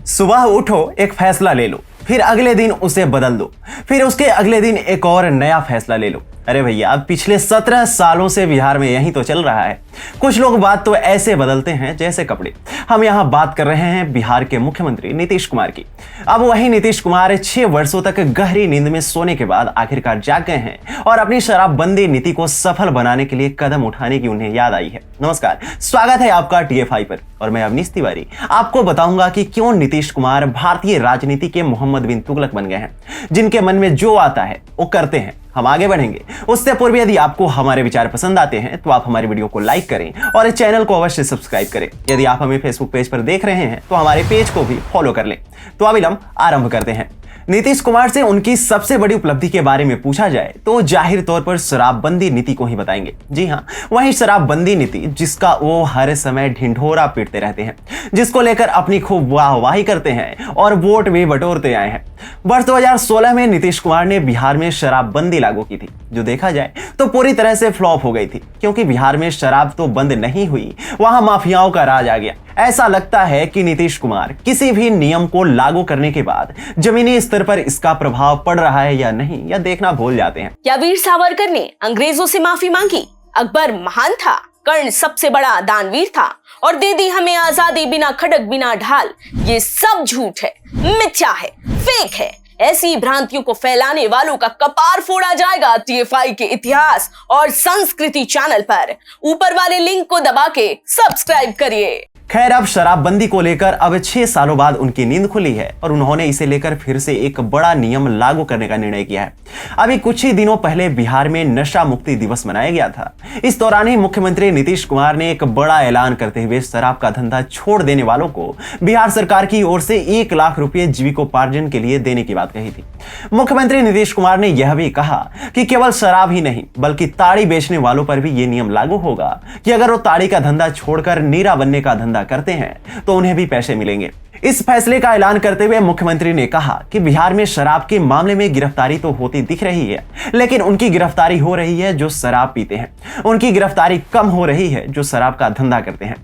सुबह उठो, एक फैसला ले लो, फिर अगले दिन उसे बदल दो, फिर उसके अगले दिन एक और नया फैसला ले लो। अरे भैया, अब पिछले 17 सालों से बिहार में यही तो चल रहा है। कुछ लोग बात तो ऐसे बदलते हैं जैसे कपड़े। हम यहाँ बात कर रहे हैं बिहार के मुख्यमंत्री नीतीश कुमार की। अब वही नीतीश कुमार 6 वर्षों तक गहरी नींद में सोने के बाद आखिरकार जाग गए हैं और अपनी शराबबंदी नीति को सफल बनाने के लिए कदम उठाने की उन्हें याद आई है। नमस्कार, स्वागत है आपका TFI पर और मैं अवनीश तिवारी आपको बताऊंगा कि क्यों नीतीश कुमार भारतीय राजनीति के मोहम्मद बिन तुगलक बन गए हैं, जिनके मन में जो आता है वो करते हैं। हम आगे बढ़ेंगे उससे पूर्व यदि आपको हमारे विचार पसंद आते हैं तो आप हमारे वीडियो को लाइक करें और इस चैनल को अवश्य सब्सक्राइब करें। यदि आप हमें फेसबुक पेज पर देख रहे हैं तो हमारे पेज को भी फॉलो कर लें। तो अविलंब आरंभ करते हैं। नीतीश कुमार से उनकी सबसे बड़ी उपलब्धि के बारे में पूछा जाए तो जाहिर तौर पर शराबबंदी नीति को ही बताएंगे। जी हाँ, वही शराबबंदी नीति जिसका वो हर समय ढिंढोरा पीटते रहते हैं, जिसको लेकर अपनी खूब वाहवाही करते हैं और वोट भी बटोरते आए हैं। वर्ष 2016 में नीतीश कुमार ने बिहार में शराबबंदी लागू की थी, जो देखा जाए तो पूरी तरह से फ्लॉप हो गई थी, क्योंकि बिहार में शराब तो बंद नहीं हुई, वहां माफियाओं का राज आ गया। ऐसा लगता है कि नीतीश कुमार किसी भी नियम को लागू करने के बाद जमीनी स्तर पर इसका प्रभाव पड़ रहा है या नहीं, यह देखना भूल जाते हैं। क्या वीर सावरकर ने अंग्रेजों से माफी मांगी? अकबर महान था, कर्ण सबसे बड़ा दानवीर था और दे दी हमें आजादी बिना खड़क बिना ढाल। ये सब झूठ है, मिथ्या है, फेक है। ऐसी भ्रांतियों को फैलाने वालों का कपार फोड़ा जाएगा TFI के इतिहास और संस्कृति चैनल पर। ऊपर वाले लिंक को दबा के सब्सक्राइब करिए। खैर, अब शराबबंदी को लेकर अब 6 सालों बाद उनकी नींद खुली है और उन्होंने इसे लेकर फिर से एक बड़ा नियम लागू करने का निर्णय किया है। अभी कुछ ही दिनों पहले बिहार में नशा मुक्ति दिवस मनाया गया था। इस दौरान ही मुख्यमंत्री नीतीश कुमार ने एक बड़ा ऐलान करते हुए शराब का धंधा छोड़ देने वालों को बिहार सरकार की ओर से 1 लाख रुपए जीविकोपार्जन के लिए देने की बात कही थी। मुख्यमंत्री नीतीश कुमार ने यह भी कहा कि केवल शराब ही नहीं बल्कि ताड़ी बेचने वालों पर भी ये नियम लागू होगा कि अगर वो ताड़ी का धंधा छोड़कर नीरा बनने का धंधा करते हैं तो उन्हें भी पैसे मिलेंगे। इस फैसले का ऐलान करते हुए मुख्यमंत्री ने कहा कि बिहार में शराब के मामले में गिरफ्तारी तो होती दिख रही है, लेकिन उनकी गिरफ्तारी हो रही है जो शराब पीते हैं, उनकी गिरफ्तारी कम हो रही है जो शराब का धंधा करते हैं।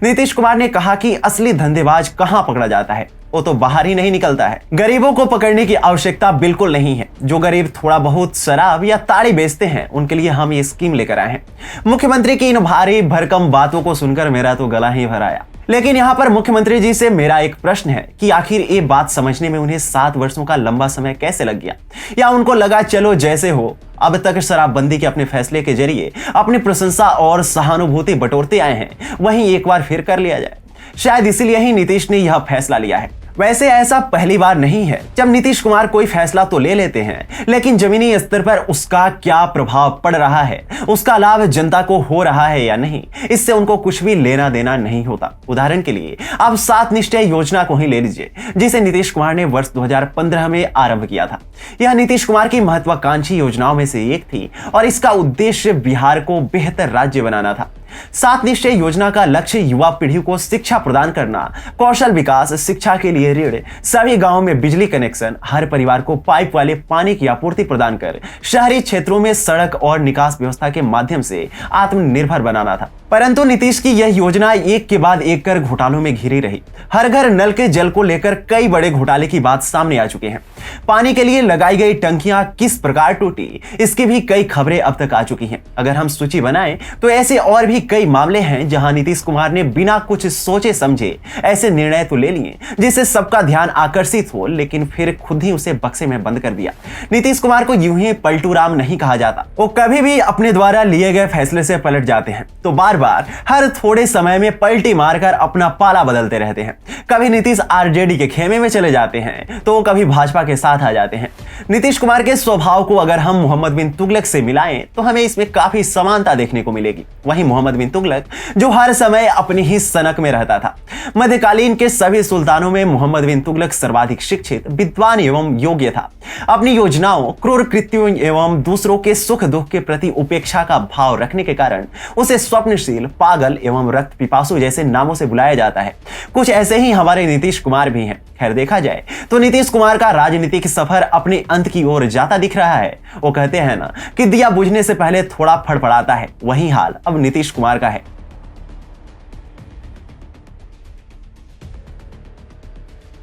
नीतीश कुमार ने कहा कि असली धंधेबाज कहां पकड़ा जाता है, वो तो बाहर ही नहीं निकलता है। गरीबों को पकड़ने की आवश्यकता बिल्कुल नहीं है। जो गरीब थोड़ा बहुत शराब या ताड़ी बेचते हैं उनके लिए हम ये स्कीम लेकर आए हैं। मुख्यमंत्री की इन भारी भरकम बातों को सुनकर मेरा तो गला ही भर आया। लेकिन यहाँ पर मुख्यमंत्री जी से मेरा एक प्रश्न है कि आखिर ये बात समझने में उन्हें 7 वर्षों का लंबा समय कैसे लग गया, या उनको लगा चलो जैसे हो, अब तक शराबबंदी के अपने फैसले के जरिए अपनी प्रशंसा और सहानुभूति बटोरते आए हैं, वहीं एक बार फिर कर लिया जाए। शायद इसीलिए ही नीतीश ने यह फैसला लिया है। वैसे ऐसा पहली बार नहीं है जब नीतीश कुमार कोई फैसला तो ले लेते हैं, लेकिन जमीनी स्तर पर उसका क्या प्रभाव पड़ रहा है, उसका लाभ जनता को हो रहा है या नहीं, इससे उनको कुछ भी लेना देना नहीं होता। उदाहरण के लिए आप 7 निश्चय योजना को ही ले लीजिए, जिसे नीतीश कुमार ने वर्ष 2015 में आरंभ किया था। यह नीतीश कुमार की महत्वाकांक्षी योजनाओं में से एक थी और इसका उद्देश्य बिहार को बेहतर राज्य बनाना था। 7 निश्चय योजना का लक्ष्य युवा पीढ़ी को शिक्षा प्रदान करना, कौशल विकास, शिक्षा के लिए ऋण, सभी गांवों में बिजली कनेक्शन, हर परिवार को पाइप वाले पानी की आपूर्ति प्रदान कर शहरी क्षेत्रों में सड़क और निकास व्यवस्था के माध्यम से आत्मनिर्भर बनाना था। परंतु नीतीश की यह योजना एक के बाद एक कर घोटालों में घिरी रही। हर घर नल के जल को लेकर कई बड़े घोटाले की बात सामने आ चुके हैं। पानी के लिए लगाई गई टंकियां किस प्रकार टूटी, इसकी भी कई खबरें अब तक आ चुकी हैं। अगर हम सूची बनाएं तो ऐसे और भी कई मामले हैं जहां नीतीश कुमार ने बिना कुछ सोचे समझे ऐसे निर्णय तो ले लिए जिससे सबका ध्यान आकर्षित हो, लेकिन फिर खुद ही उसे बक्से में बंद कर दिया। नीतीश कुमार को यूं ही पलटू राम नहीं कहा जाता। वो कभी भी अपने द्वारा लिए गए फैसले से पलट जाते हैं तो बार बार हर थोड़े समय में पलटी मारकर अपना पाला बदलते रहते हैं। कभी नीतीश RJD के खेमे में चले जाते हैं तो कभी भाजपा के साथ आ जाते हैं। नीतीश कुमार के स्वभाव को अगर हम मोहम्मद बिन तुगलक से मिलाएं तो हमें इसमें काफी समानता देखने को मिलेगी। वहीं मोहम्मद बिन तुगलक जो हर समय अपनी ही सनक में रहता था। मध्यकालीन के सभी सुल्तानों में मोहम्मद बिन तुगलक सर्वाधिक शिक्षित, विद्वान एवं योग्य था। अपनी योजनाओं, क्रूर कृत्यों एवं दूसरों के सुख दुख के प्रति उपेक्षा का भाव रखने के कारण उसे स्वप्नशील, पागल एवं रक्त पिपासु जैसे नामों से बुलाया जाता है। कुछ ऐसे ही हमारे नीतीश कुमार भी हैं। खैर, देखा जाए तो नीतीश कुमार का राजनीतिक सफर अपने अंत की ओर जाता दिख रहा है। वो कहते हैं ना कि दिया बुझने से पहले थोड़ा फड़फड़ाता है, वही हाल अब नीतीश कुमार का है।